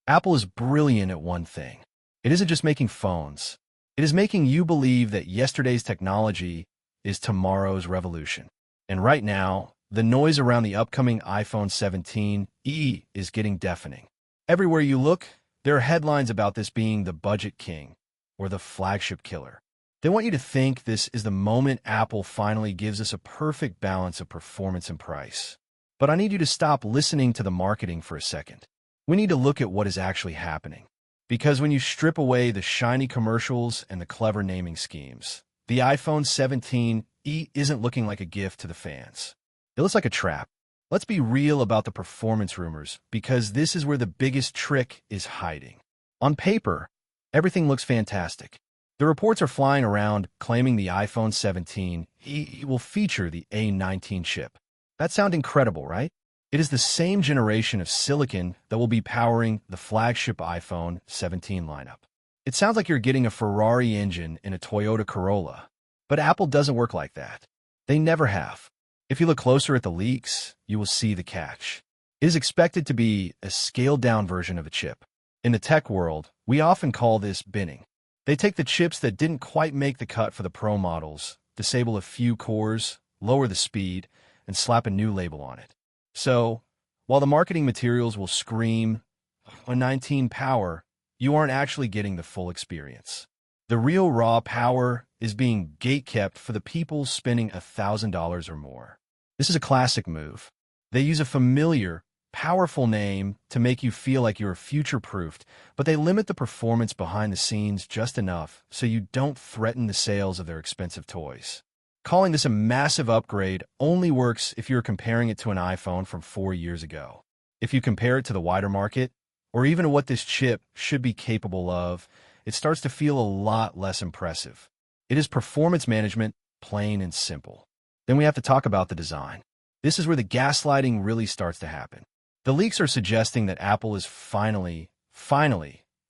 Apple is brilliant at one thing. It isn't just making phones. It is making you believe that yesterday's technology is tomorrow's revolution. And right now, the noise around the upcoming iPhone 17e is getting deafening. Everywhere you look, there are headlines about this being the budget king or the flagship killer. They want you to think this is the moment Apple finally gives us a perfect balance of performance and price. But I need you to stop listening to the marketing for a second. We need to look at what is actually happening. Because when you strip away the shiny commercials and the clever naming schemes, the iPhone 17e isn't looking like a gift to the fans. It looks like a trap. Let's be real about the performance rumors, because this is where the biggest trick is hiding. On paper, everything looks fantastic. The reports are flying around claiming the iPhone 17e will feature the A19 chip. That sounds incredible, right? It is the same generation of silicon that will be powering the flagship iPhone 17 lineup. It sounds like you're getting a Ferrari engine in a Toyota Corolla. But Apple doesn't work like that. They never have. If you look closer at the leaks, you will see the catch. It is expected to be a scaled-down version of a chip. In the tech world, we often call this binning. They take the chips that didn't quite make the cut for the Pro models, disable a few cores, lower the speed, and slap a new label on it. So, while the marketing materials will scream, A19 power, you aren't actually getting the full experience. The real raw power is being gatekept for the people spending $1,000 or more. This is a classic move. They use a familiar, powerful name to make you feel like you're future-proofed, but they limit the performance behind the scenes just enough so you don't threaten the sales of their expensive toys. Calling this a massive upgrade only works if you're comparing it to an iPhone from 4 years ago. If you compare it to the wider market, or even what this chip should be capable of, it starts to feel a lot less impressive. It is performance management, plain and simple. Then we have to talk about the design. This is where the gaslighting really starts to happen. The leaks are suggesting that Apple is finally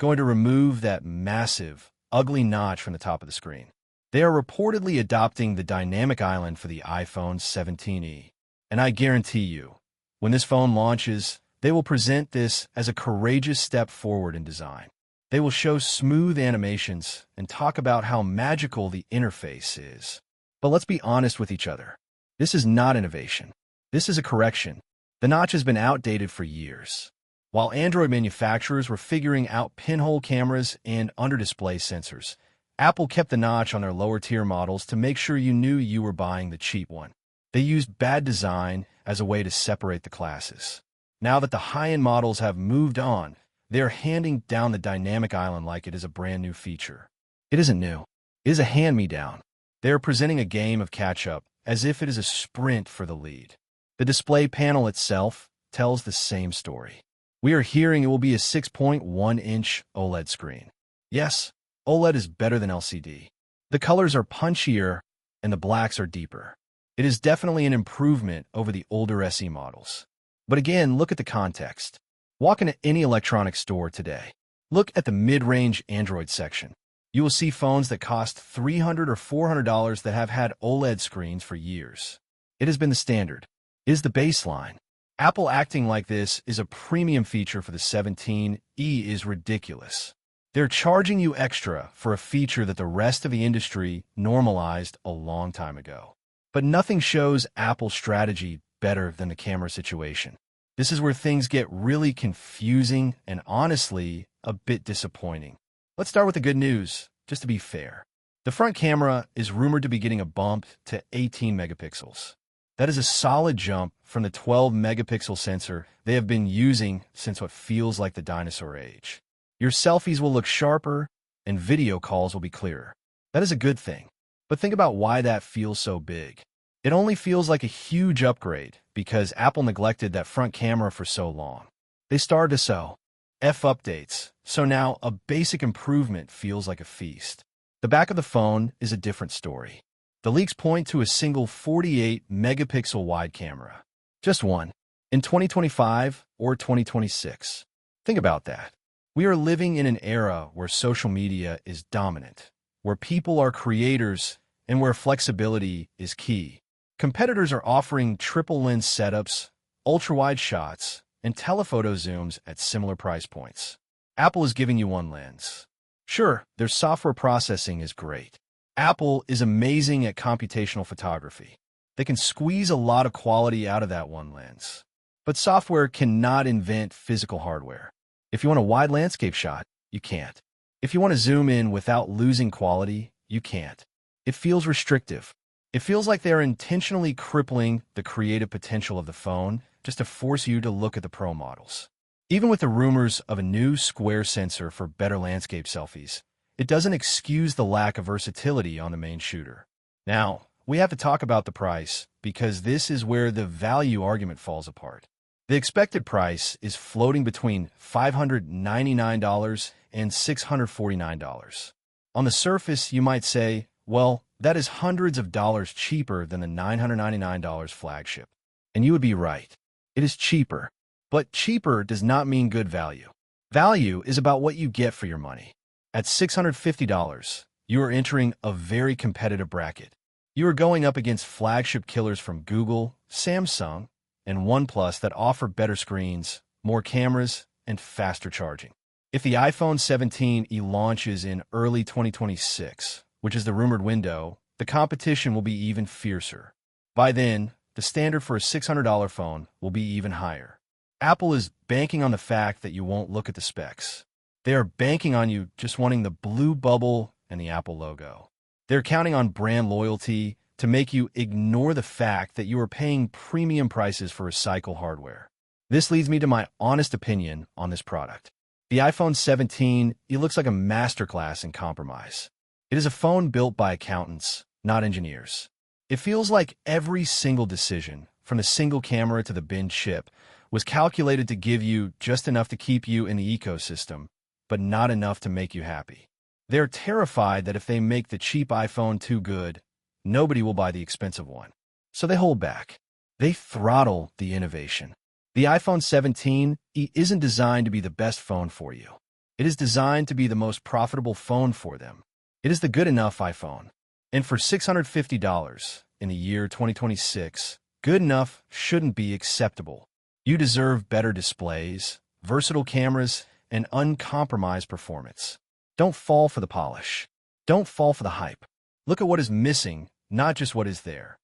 going to remove that massive, ugly notch from the top of the screen. They are reportedly adopting the dynamic island for the iPhone 17e. And I guarantee you, when this phone launches, they will present this as a courageous step forward in design. They will show smooth animations and talk about how magical the interface is. But let's be honest with each other. This is not innovation. This is a correction. The notch has been outdated for years. While Android manufacturers were figuring out pinhole cameras and under-display sensors, Apple kept the notch on their lower-tier models to make sure you knew you were buying the cheap one. They used bad design as a way to separate the classes. Now that the high-end models have moved on, they are handing down the dynamic island like it is a brand new feature. It isn't new. It is a hand-me-down. They are presenting a game of catch-up as if it is a sprint for the lead. The display panel itself tells the same story. We are hearing it will be a 6.1-inch OLED screen. Yes, OLED is better than LCD. The colors are punchier and the blacks are deeper. It is definitely an improvement over the older SE models. But again, look at the context. Walk into any electronics store today. Look at the mid-range Android section. You will see phones that cost $300 or $400 that have had OLED screens for years. It has been the standard. It is the baseline. Apple acting like this is a premium feature for the 17e is ridiculous. They're charging you extra for a feature that the rest of the industry normalized a long time ago. But nothing shows Apple's strategy better than the camera situation. This is where things get really confusing and honestly a bit disappointing. Let's start with the good news, just to be fair. The front camera is rumored to be getting a bump to 18 megapixels. That is a solid jump from the 12-megapixel sensor they have been using since what feels like the dinosaur age. Your selfies will look sharper, and video calls will be clearer. That is a good thing. But think about why that feels so big. It only feels like a huge upgrade because Apple neglected that front camera for so long. They started to sow updates, so now a basic improvement feels like a feast. The back of the phone is a different story. The leaks point to a single 48-megapixel wide camera. Just one. In 2025 or 2026. Think about that. We are living in an era where social media is dominant, where people are creators, and where flexibility is key. Competitors are offering triple lens setups, ultra-wide shots, and telephoto zooms at similar price points. Apple is giving you one lens. Sure, their software processing is great. Apple is amazing at computational photography. They can squeeze a lot of quality out of that one lens. But software cannot invent physical hardware. If you want a wide landscape shot, you can't. If you want to zoom in without losing quality, you can't. It feels restrictive. It feels like they're intentionally crippling the creative potential of the phone just to force you to look at the Pro models. Even with the rumors of a new square sensor for better landscape selfies, it doesn't excuse the lack of versatility on the main shooter. Now, we have to talk about the price because this is where the value argument falls apart. The expected price is floating between $599 and $649. On the surface, you might say, well, that is hundreds of dollars cheaper than the $999 flagship. And you would be right. It is cheaper. But cheaper does not mean good value. Value is about what you get for your money. At $650, you are entering a very competitive bracket. You are going up against flagship killers from Google, Samsung, and OnePlus that offer better screens, more cameras, and faster charging. If the iPhone 17e launches in early 2026, which is the rumored window, the competition will be even fiercer. By then, the standard for a $600 phone will be even higher. Apple is banking on the fact that you won't look at the specs. They are banking on you just wanting the blue bubble and the Apple logo. They're counting on brand loyalty to make you ignore the fact that you are paying premium prices for recycled hardware. This leads me to my honest opinion on this product. The iPhone 17, it looks like a masterclass in compromise. It is a phone built by accountants, not engineers. It feels like every single decision, from the single camera to the bin chip, was calculated to give you just enough to keep you in the ecosystem, but not enough to make you happy. They're terrified that if they make the cheap iPhone too good, nobody will buy the expensive one. So they hold back. They throttle the innovation. The iPhone 17 isn't designed to be the best phone for you. It is designed to be the most profitable phone for them. It is the good enough iPhone. And for $650 in the year 2026, good enough shouldn't be acceptable. You deserve better displays, versatile cameras, and uncompromised performance. Don't fall for the polish. Don't fall for the hype. Look at what is missing, not just what is there.